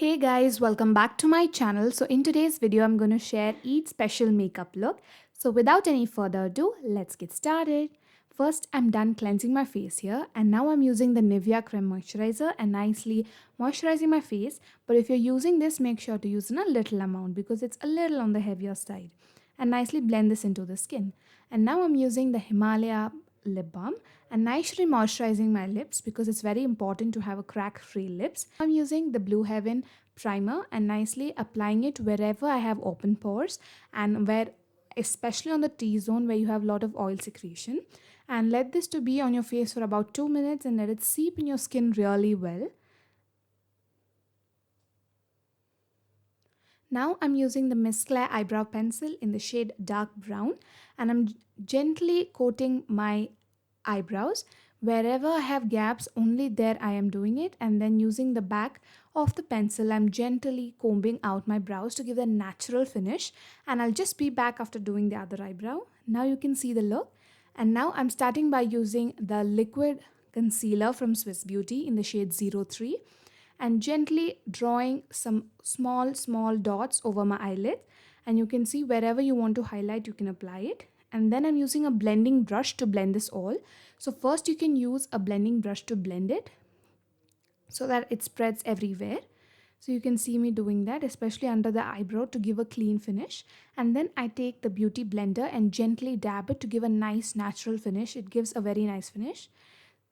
Hey guys, welcome back to my channel. So in today's video, I'm going to share each special makeup look. So without any further ado, let's get started. First, I'm done cleansing my face here and now I'm using the Nivea Creme Moisturizer and nicely moisturizing my face. But if you're using this, make sure to use in a little amount because it's a little on the heavier side. And nicely blend this into the skin. And now I'm using the Himalaya lip balm and nicely moisturizing my lips because it's very important to have a crack-free lips. I'm using the Blue Heaven primer and nicely applying it wherever I have open pores and where especially on the T-zone where you have a lot of oil secretion, and let this to be on your face for about 2 minutes and let it seep in your skin really well. Now I'm using the Miss Claire eyebrow pencil in the shade dark brown and I'm gently coating my eyebrows. Wherever I have gaps, only there I am doing it, and then using the back of the pencil, I'm gently combing out my brows to give a natural finish, and I'll just be back after doing the other eyebrow. Now you can see the look, and now I'm starting by using the liquid concealer from Swiss Beauty in the shade 03 and gently drawing some small dots over my eyelid, and you can see wherever you want to highlight you can apply it. And then I'm using a blending brush to blend this all. So first you can use a blending brush to blend it so that it spreads everywhere. So you can see me doing that, especially under the eyebrow to give a clean finish. And then I take the beauty blender and gently dab it to give a nice natural finish. It gives a very nice finish.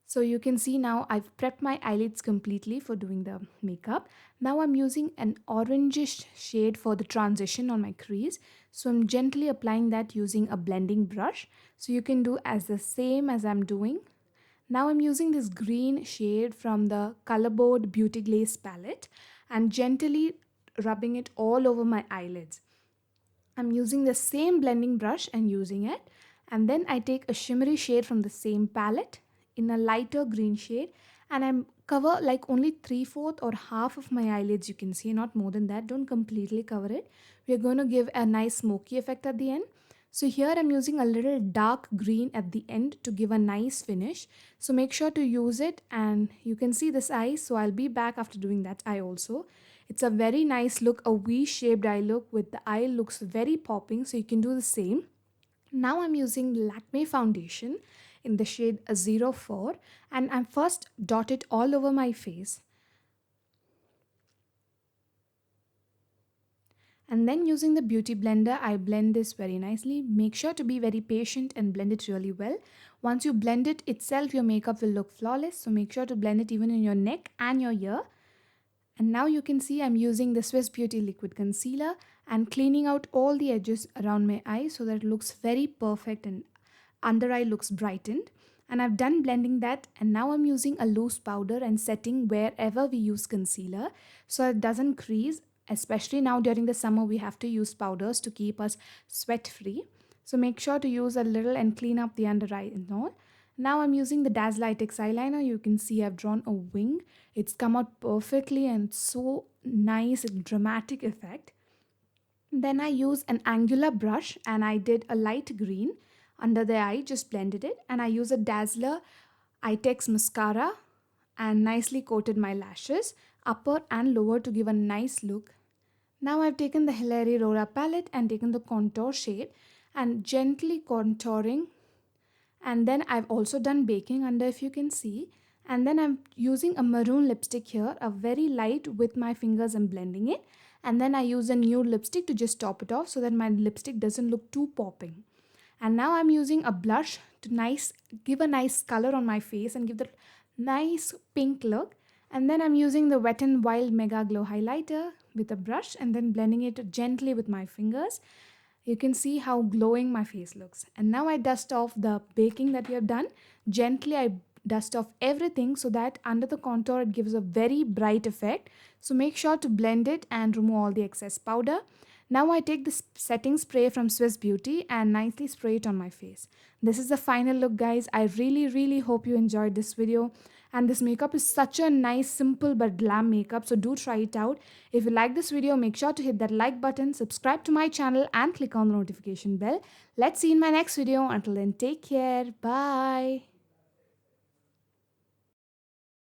So you can see now I've prepped my eyelids completely for doing the makeup. Now I'm using an orangish shade for the transition on my crease. So I'm gently applying that using a blending brush. So you can do as the same as I'm doing. Now I'm using this green shade from the Colorboard Beauty Glaze palette and gently rubbing it all over my eyelids. I'm using the same blending brush and using it. And then I take a shimmery shade from the same palette in a lighter green shade and I'm cover like only 3/4 or half of my eyelids, you can see, not more than that. Don't completely cover it. We're going to give a nice smoky effect at the end. So here I'm using a little dark green at the end to give a nice finish. So make sure to use it, and you can see this eye. So I'll be back after doing that eye also. It's a very nice look, a V-shaped eye look with the eye looks very popping. So you can do the same. Now I'm using Lakme foundation in the shade 04 and I'm first dot it all over my face. And then using the beauty blender, I blend this very nicely. Make sure to be very patient and blend it really well. Once you blend it itself, your makeup will look flawless. So make sure to blend it even in your neck and your ear. And now you can see I'm using the Swiss Beauty liquid concealer and cleaning out all the edges around my eye so that it looks very perfect and under eye looks brightened. And I've done blending that, and now I'm using a loose powder and setting wherever we use concealer so it doesn't crease. Especially now during the summer we have to use powders to keep us sweat free. So make sure to use a little and clean up the under eye and all. Now I'm using the Dazzlitex eyeliner. You can see I've drawn a wing. It's come out perfectly and so nice and dramatic effect. Then I use an angular brush and I did a light green under the eye, just blended it, and I use a Dazzler Eye-Tex mascara and nicely coated my lashes, upper and lower, to give a nice look. Now I've taken the Hilary Rora palette and taken the contour shade and gently contouring, and then I've also done baking under, if you can see. And then I'm using a maroon lipstick here, a very light, with my fingers and blending it. And then I use a nude lipstick to just top it off so that my lipstick doesn't look too popping. And now I'm using a blush to give a nice color on my face and give the nice pink look. And then I'm using the Wet n Wild Mega Glow highlighter with a brush and then blending it gently with my fingers. You can see how glowing my face looks. And now I dust off the baking that we have done. Gently I dust off everything so that under the contour it gives a very bright effect. So make sure to blend it and remove all the excess powder. Now I take the setting spray from Swiss Beauty and nicely spray it on my face. This is the final look, guys. I really hope you enjoyed this video. And this makeup is such a nice, simple but glam makeup, so do try it out. If you like this video, make sure to hit that like button, subscribe to my channel and click on the notification bell. Let's see you in my next video. Until then, take care. Bye.